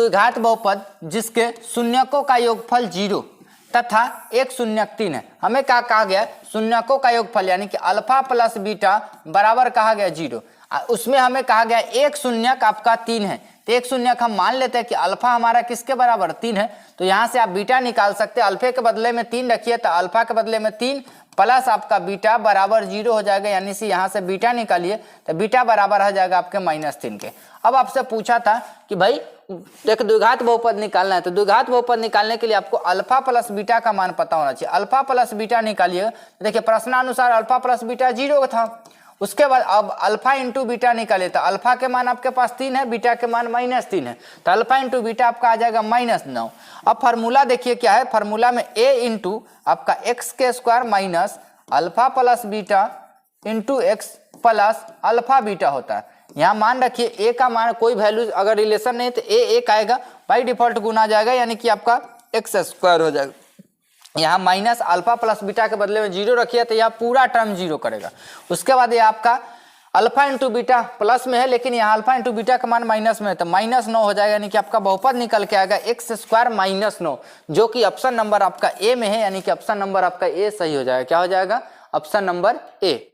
द्विघात बहुपद जिसके शून्यकों का योगफल 0 तथा एक शून्यक 3 है। हमें क्या कहा गया, शून्यकों का योगफल यानी कि अल्फा प्लस बीटा बराबर कहा गया 0। उसमें हमें कहा गया एक शून्यक आपका 3 है, तो एक शून्यक हम मान लेते हैं कि अल्फा हमारा किसके बराबर 3 है, तो यहाँ से आप बीटा निकाल सकते हैं। अल्फे के बदले में 3 रखिए तो अल्फा के बदले में 3 प्लस आपका बीटा बराबर 0 हो जाएगा, यानी से यहाँ से बीटा निकालिए तो बीटा बराबर हो जाएगा आपके -3 के। अब आपसे पूछा था कि भाई एक द्विघात बहुपद निकालना है, तो द्विघात बहुपद निकालने के लिए आपको अल्फा प्लस बीटा का मान पता होना चाहिए। अल्फा प्लस बीटा निकालिए, देखिए प्रश्नानुसार अल्फा प्लस बीटा 0 था। उसके बाद अब अल्फा इंटू बीटा निकाले तो अल्फा के मान आपके पास 3 है, बीटा के मान -3 है, तो अल्फा इंटू बीटा आपका आ जाएगा -9। अब फार्मूला देखिए क्या है, फार्मूला में a इंटू आपका x के square minus alpha plus beta into x plus alpha beta होता है। यहाँ मान रखिए a का मान कोई वैल्यू अगर रिलेशन नहीं तो a 1 आएगा, बाई डिफॉल्ट गुना जाएगा, यानी कि आपका एक्स स्क्वायर हो जाएगा। यहाँ माइनस अल्फा प्लस बीटा के बदले में 0 रखिए तो यहाँ पूरा टर्म 0 करेगा। उसके बाद ये आपका अल्फा इंटू बीटा प्लस में है, लेकिन यहाँ अल्फा इंटू बीटा का मान माइनस में है, तो -9 हो जाएगा, यानी कि आपका बहुपद निकल के आएगा एक्स स्क्वायर -9, जो कि ऑप्शन नंबर आपका ए में है, यानी कि ऑप्शन नंबर आपका ए सही हो जाएगा। क्या हो जाएगा, ऑप्शन नंबर ए।